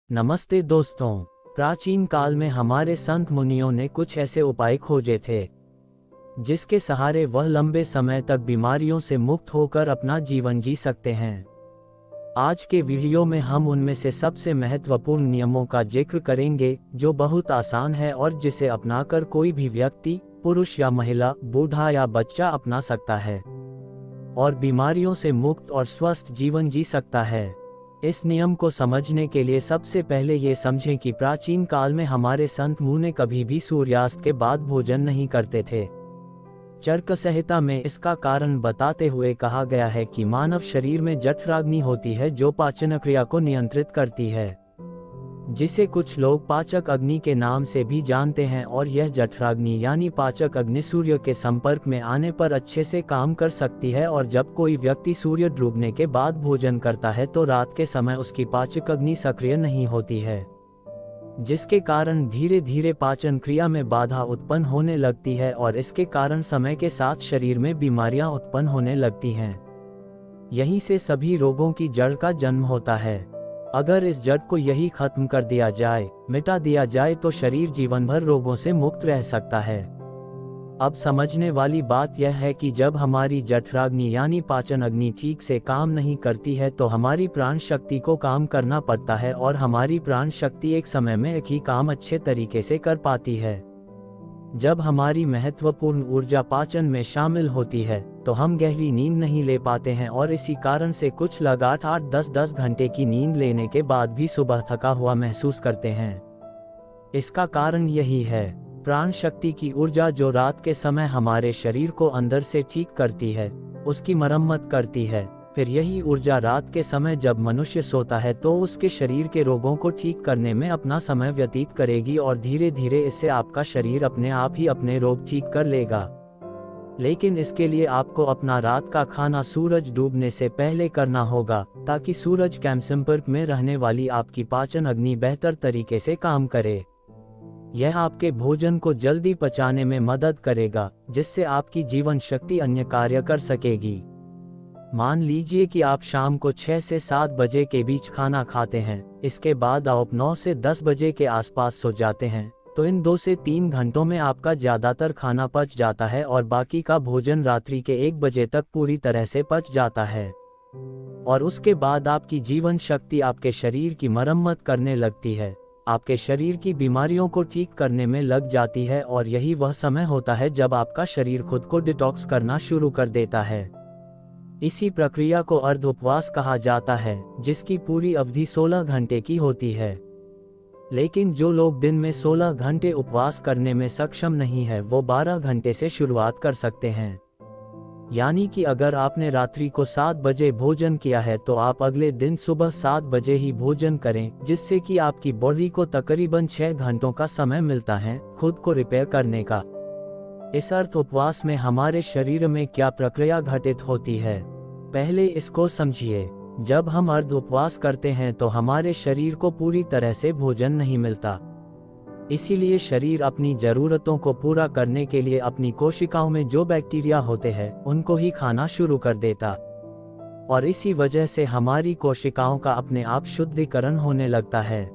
नमस्ते दोस्तों। प्राचीन काल में हमारे संत मुनियों ने कुछ ऐसे उपाय खोजे थे जिसके सहारे वह लंबे समय तक बीमारियों से मुक्त होकर अपना जीवन जी सकते हैं। आज के वीडियो में हम उनमें से सबसे महत्वपूर्ण नियमों का जिक्र करेंगे जो बहुत आसान है और जिसे अपनाकर कोई भी व्यक्ति, पुरुष या महिला, बूढ़ा या बच्चा अपना सकता है और बीमारियों से मुक्त और स्वस्थ जीवन जी सकता है। इस नियम को समझने के लिए सबसे पहले ये समझें कि प्राचीन काल में हमारे संत मुनि कभी भी सूर्यास्त के बाद भोजन नहीं करते थे। चरक संहिता में इसका कारण बताते हुए कहा गया है कि मानव शरीर में जठराग्नि होती है जो पाचन क्रिया को नियंत्रित करती है, जिसे कुछ लोग पाचक अग्नि के नाम से भी जानते हैं। और यह जठराग्नि यानी पाचक अग्नि सूर्य के संपर्क में आने पर अच्छे से काम कर सकती है। और जब कोई व्यक्ति सूर्य डूबने के बाद भोजन करता है तो रात के समय उसकी पाचक अग्नि सक्रिय नहीं होती है, जिसके कारण धीरे धीरे पाचन क्रिया में बाधा उत्पन्न होने लगती है और इसके कारण समय के साथ शरीर में बीमारियां उत्पन्न होने लगती हैं। यहीं से सभी रोगों की जड़ का जन्म होता है। अगर इस जड़ को यही खत्म कर दिया जाए, मिटा दिया जाए तो शरीर जीवन भर रोगों से मुक्त रह सकता है। अब समझने वाली बात यह है कि जब हमारी जठराग्नि यानी पाचन अग्नि ठीक से काम नहीं करती है तो हमारी प्राण शक्ति को काम करना पड़ता है और हमारी प्राण शक्ति एक समय में एक ही काम अच्छे तरीके से कर पाती है। जब हमारी महत्वपूर्ण ऊर्जा पाचन में शामिल होती है तो हम गहरी नींद नहीं ले पाते हैं और इसी कारण से कुछ लोग 8-8, 10-10 घंटे की नींद लेने के बाद भी सुबह थका हुआ महसूस करते हैं। इसका कारण यही है, प्राण शक्ति की ऊर्जा जो रात के समय हमारे शरीर को अंदर से ठीक करती है, उसकी मरम्मत करती है। फिर यही ऊर्जा रात के समय जब मनुष्य सोता है तो उसके शरीर के रोगों को ठीक करने में अपना समय व्यतीत करेगी और धीरे धीरे इससे आपका शरीर अपने आप ही अपने रोग ठीक कर लेगा। लेकिन इसके लिए आपको अपना रात का खाना सूरज डूबने से पहले करना होगा ताकि सूरज के संपर्क में रहने वाली आपकी पाचन अग्नि बेहतर तरीके से काम करे। यह आपके भोजन को जल्दी पचाने में मदद करेगा, जिससे आपकी जीवन शक्ति अन्य कार्य कर सकेगी। मान लीजिए कि आप शाम को 6 से 7 बजे के बीच खाना खाते हैं, इसके बाद आप 9 से 10 बजे के आसपास सो जाते हैं, तो इन 2 से 3 घंटों में आपका ज़्यादातर खाना पच जाता है और बाकी का भोजन रात्रि के 1 बजे तक पूरी तरह से पच जाता है। और उसके बाद आपकी जीवन शक्ति आपके शरीर की मरम्मत करने लगती है, आपके शरीर की बीमारियों को ठीक करने में लग जाती है। और यही वह समय होता है जब आपका शरीर खुद को डिटॉक्स करना शुरू कर देता है। इसी प्रक्रिया को अर्ध उपवास कहा जाता है, जिसकी पूरी अवधि 16 घंटे की होती है। लेकिन जो लोग दिन में 16 घंटे उपवास करने में सक्षम नहीं है वो 12 घंटे से शुरुआत कर सकते हैं। यानी कि अगर आपने रात्रि को 7 बजे भोजन किया है तो आप अगले दिन सुबह 7 बजे ही भोजन करें, जिससे कि आपकी बॉडी को तकरीबन 6 घंटों का समय मिलता है खुद को रिपेयर करने का। इस अर्थ उपवास में हमारे शरीर में क्या प्रक्रिया घटित होती है, पहले इसको समझिए। जब हम अर्ध उपवास करते हैं तो हमारे शरीर को पूरी तरह से भोजन नहीं मिलता, इसीलिए शरीर अपनी ज़रूरतों को पूरा करने के लिए अपनी कोशिकाओं में जो बैक्टीरिया होते हैं उनको ही खाना शुरू कर देता, और इसी वजह से हमारी कोशिकाओं का अपने आप शुद्धिकरण होने लगता है।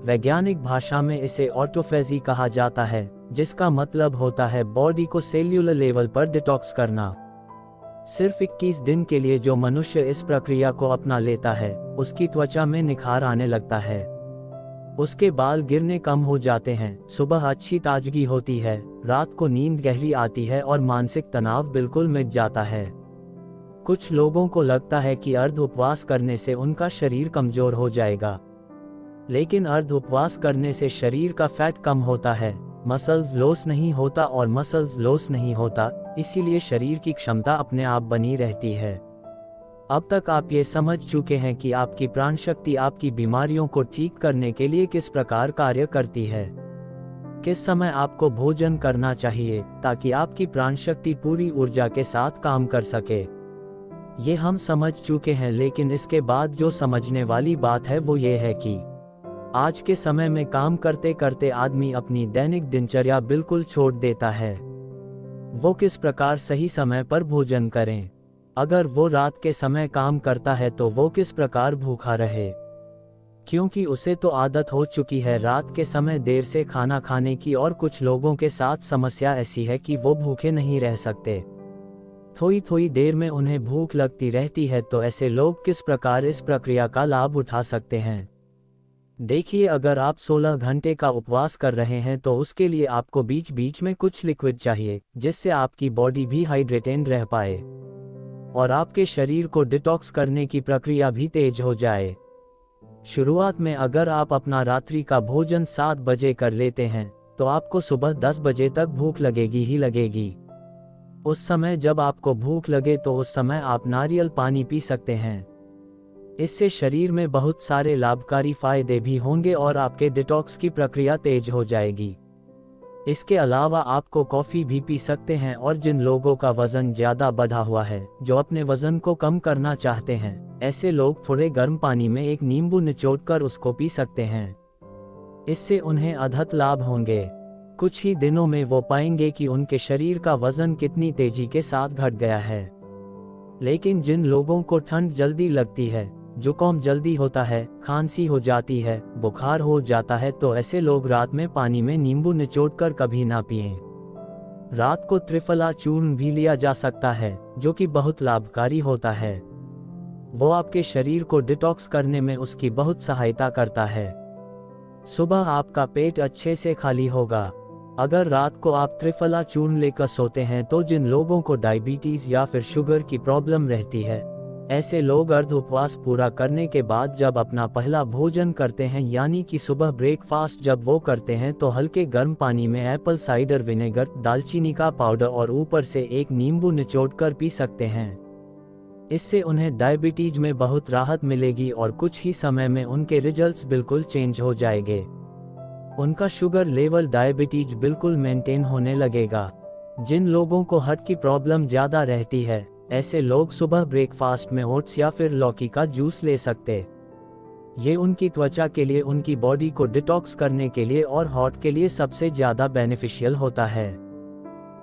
वैज्ञानिक भाषा में इसे ऑटोफेजी कहा जाता है, जिसका मतलब होता है बॉडी को सेल्यूलर लेवल पर डिटॉक्स करना। सिर्फ 21 दिन के लिए जो मनुष्य इस प्रक्रिया को अपना लेता है उसकी त्वचा में निखार आने लगता है, उसके बाल गिरने कम हो जाते हैं, सुबह अच्छी ताजगी होती है, रात को नींद गहरी आती है और मानसिक तनाव बिल्कुल मिट जाता है। कुछ लोगों को लगता है कि अर्ध उपवास करने से उनका शरीर कमजोर हो जाएगा, लेकिन अर्ध उपवास करने से शरीर का फैट कम होता है, मसल्स लॉस नहीं होता, और मसल्स लॉस नहीं होता इसीलिए शरीर की क्षमता अपने आप बनी रहती है। अब तक आप ये समझ चुके हैं कि आपकी प्राण शक्ति आपकी बीमारियों को ठीक करने के लिए किस प्रकार कार्य करती है, किस समय आपको भोजन करना चाहिए ताकि आपकी प्राण शक्ति पूरी ऊर्जा के साथ काम कर सके। ये हम समझ चुके हैं, लेकिन इसके बाद जो समझने वाली बात है वो ये है कि आज के समय में काम करते करते आदमी अपनी दैनिक दिनचर्या बिल्कुल छोड़ देता है। वो किस प्रकार सही समय पर भोजन करें, अगर वो रात के समय काम करता है तो वो किस प्रकार भूखा रहे, क्योंकि उसे तो आदत हो चुकी है रात के समय देर से खाना खाने की, और कुछ लोगों के साथ समस्या ऐसी है कि वो भूखे नहीं रह सकते। थोड़ी थोड़ी देर में उन्हें भूख लगती रहती है। तो ऐसे लोग किस प्रकार इस प्रक्रिया का लाभ उठा सकते हैं? देखिए, अगर आप 16 घंटे का उपवास कर रहे हैं तो उसके लिए आपको बीच बीच में कुछ लिक्विड चाहिए, जिससे आपकी बॉडी भी हाइड्रेटेड रह पाए और आपके शरीर को डिटॉक्स करने की प्रक्रिया भी तेज हो जाए। शुरुआत में अगर आप अपना रात्रि का भोजन 7 बजे कर लेते हैं तो आपको सुबह 10 बजे तक भूख लगेगी ही लगेगी। उस समय जब आपको भूख लगे तो उस समय आप नारियल पानी पी सकते हैं। इससे शरीर में बहुत सारे लाभकारी फायदे भी होंगे और आपके डिटॉक्स की प्रक्रिया तेज हो जाएगी। इसके अलावा आपको कॉफ़ी भी पी सकते हैं, और जिन लोगों का वज़न ज़्यादा बढ़ा हुआ है, जो अपने वज़न को कम करना चाहते हैं, ऐसे लोग थोड़े गर्म पानी में एक नींबू निचोड़कर उसको पी सकते हैं। इससे उन्हें अद्भुत लाभ होंगे। कुछ ही दिनों में वो पाएंगे कि उनके शरीर का वज़न कितनी तेजी के साथ घट गया है। लेकिन जिन लोगों को ठंड जल्दी लगती है, जुकाम जल्दी होता है, खांसी हो जाती है, बुखार हो जाता है, तो ऐसे लोग रात में पानी में नींबू निचोड़कर कभी ना पिएं। रात को त्रिफला चूर्ण भी लिया जा सकता है, जो कि बहुत लाभकारी होता है। वो आपके शरीर को डिटॉक्स करने में उसकी बहुत सहायता करता है। सुबह आपका पेट अच्छे से खाली होगा। अगर रात को आप त्रिफला चूर्ण लेकर सोते हैं तो जिन लोगों को डायबिटीज या फिर शुगर की प्रॉब्लम रहती है, ऐसे लोग अर्ध उपवास पूरा करने के बाद जब अपना पहला भोजन करते हैं, यानी कि सुबह ब्रेकफास्ट जब वो करते हैं, तो हल्के गर्म पानी में एप्पल साइडर विनेगर, दालचीनी का पाउडर और ऊपर से एक नींबू निचोड़कर पी सकते हैं। इससे उन्हें डायबिटीज में बहुत राहत मिलेगी और कुछ ही समय में उनके रिजल्ट्स बिल्कुल चेंज हो जाएंगे। उनका शुगर लेवल, डायबिटीज बिल्कुल मेंटेन होने लगेगा। जिन लोगों को हार्ट की प्रॉब्लम ज़्यादा रहती है, ऐसे लोग सुबह ब्रेकफास्ट में ओट्स या फिर लौकी का जूस ले सकते। ये उनकी त्वचा के लिए, उनकी बॉडी को डिटॉक्स करने के लिए और हार्ट के लिए सबसे ज़्यादा बेनिफिशियल होता है।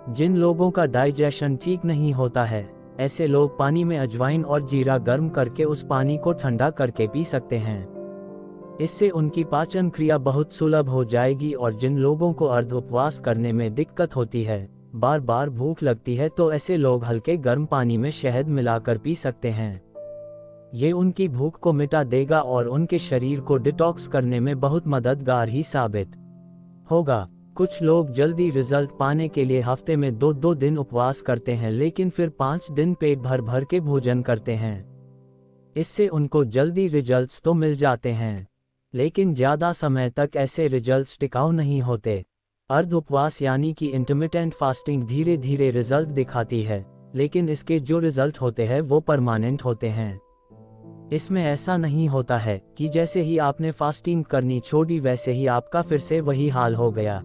जिन लोगों का डाइजेशन ठीक नहीं होता है, ऐसे लोग पानी में अजवाइन और जीरा गर्म करके उस पानी को ठंडा करके पी सकते हैं। इससे उनकी पाचन क्रिया बहुत सुलभ हो जाएगी। और जिन लोगों को अर्ध उपवास करने में दिक्कत होती है, बार बार भूख लगती है, तो ऐसे लोग हल्के गर्म पानी में शहद मिलाकर पी सकते हैं। ये उनकी भूख को मिटा देगा और उनके शरीर को डिटॉक्स करने में बहुत मददगार ही साबित होगा। कुछ लोग जल्दी रिजल्ट पाने के लिए हफ्ते में 2-2 दिन उपवास करते हैं, लेकिन फिर 5 दिन पेट भर भर के भोजन करते हैं। इससे उनको जल्दी रिजल्ट्स तो मिल जाते हैं, लेकिन ज़्यादा समय तक ऐसे रिजल्ट्स टिकाऊ नहीं होते। अर्ध उपवास यानी कि इंटरमिटेंट फास्टिंग धीरे धीरे रिजल्ट दिखाती है, लेकिन इसके जो रिजल्ट होते हैं वो परमानेंट होते हैं। इसमें ऐसा नहीं होता है कि जैसे ही आपने फास्टिंग करनी छोड़ी वैसे ही आपका फिर से वही हाल हो गया।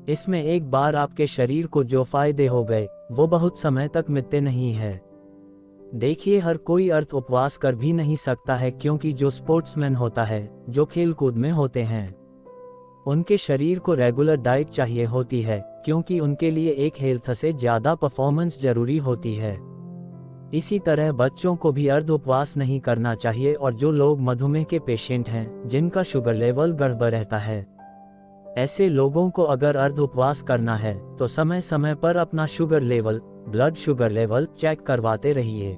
इसमें एक बार आपके शरीर को जो फायदे हो गए वो बहुत समय तक मिटते नहीं है। देखिए, हर कोई अर्ध उपवास कर भी नहीं सकता है, क्योंकि जो स्पोर्ट्समैन होता है, जो खेल कूद में होते हैं, उनके शरीर को रेगुलर डाइट चाहिए होती है, क्योंकि उनके लिए एक हेल्थ से ज़्यादा परफॉर्मेंस जरूरी होती है। इसी तरह बच्चों को भी अर्ध उपवास नहीं करना चाहिए। और जो लोग मधुमेह के पेशेंट हैं, जिनका शुगर लेवल गड़बड़ रहता है, ऐसे लोगों को अगर अर्ध उपवास करना है तो समय समय पर अपना sugar level, blood sugar level check करवाते रहिए।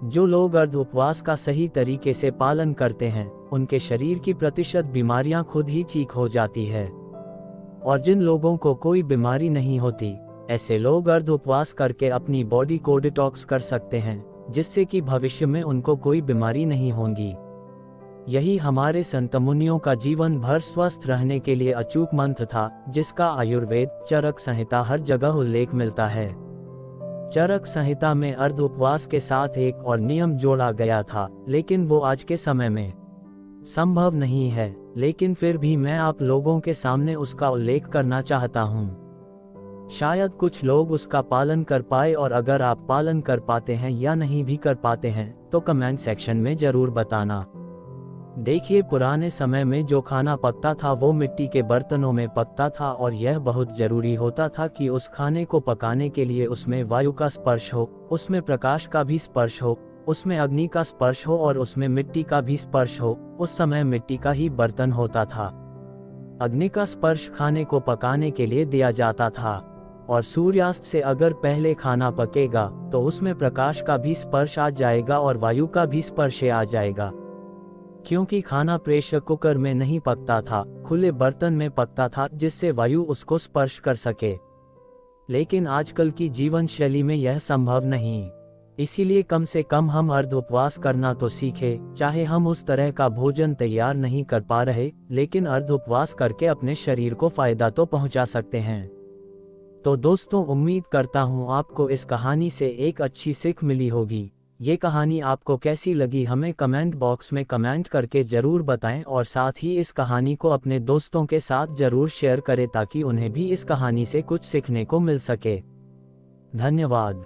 जो लोग अर्ध उपवास का सही तरीके से पालन करते हैं, उनके शरीर की प्रतिशत बीमारियां खुद ही ठीक हो जाती है। और जिन लोगों को कोई बीमारी नहीं होती, ऐसे लोग अर्ध उपवास करके अपनी बॉडी को डिटॉक्स कर सकते हैं, जिससे कि भविष्य में उनको कोई बीमारी नहीं होगी। यही हमारे संत मुनियों का जीवन भर स्वस्थ रहने के लिए अचूक मंत्र था, जिसका आयुर्वेद चरक संहिता हर जगह उल्लेख मिलता है। चरक संहिता में अर्ध उपवास के साथ एक और नियम जोड़ा गया था, लेकिन वो आज के समय में संभव नहीं है। लेकिन फिर भी मैं आप लोगों के सामने उसका उल्लेख करना चाहता हूँ। शायद कुछ लोग उसका पालन कर पाए, और अगर आप पालन कर पाते हैं या नहीं भी कर पाते हैं तो कमेंट सेक्शन में जरूर बताना। देखिए, पुराने समय में जो खाना पकता था वो मिट्टी के बर्तनों में पकता था, और यह बहुत जरूरी होता था कि उस खाने को पकाने के लिए उसमें वायु का स्पर्श हो, उसमें प्रकाश का भी स्पर्श हो, उसमें अग्नि का स्पर्श हो और उसमें मिट्टी का भी स्पर्श हो। उस समय मिट्टी का ही बर्तन होता था। अग्नि का स्पर्श खाने को पकाने के लिए दिया जाता था, और सूर्यास्त से अगर पहले खाना पकेगा तो उसमें प्रकाश का भी स्पर्श आ जाएगा और वायु का भी स्पर्श आ जाएगा। क्योंकि खाना प्रेशर कुकर में नहीं पकता था, खुले बर्तन में पकता था, जिससे वायु उसको स्पर्श कर सके। लेकिन आजकल की जीवन शैली में यह संभव नहीं। इसीलिए कम से कम हम अर्ध उपवास करना तो सीखें। चाहे हम उस तरह का भोजन तैयार नहीं कर पा रहे, लेकिन अर्ध उपवास करके अपने शरीर को फायदा तो पहुंचा सकते हैं। तो दोस्तों, उम्मीद करता हूं आपको इस कहानी से एक अच्छी सीख मिली होगी। ये कहानी आपको कैसी लगी हमें कमेंट बॉक्स में कमेंट करके ज़रूर बताएं, और साथ ही इस कहानी को अपने दोस्तों के साथ ज़रूर शेयर करें ताकि उन्हें भी इस कहानी से कुछ सीखने को मिल सके। धन्यवाद।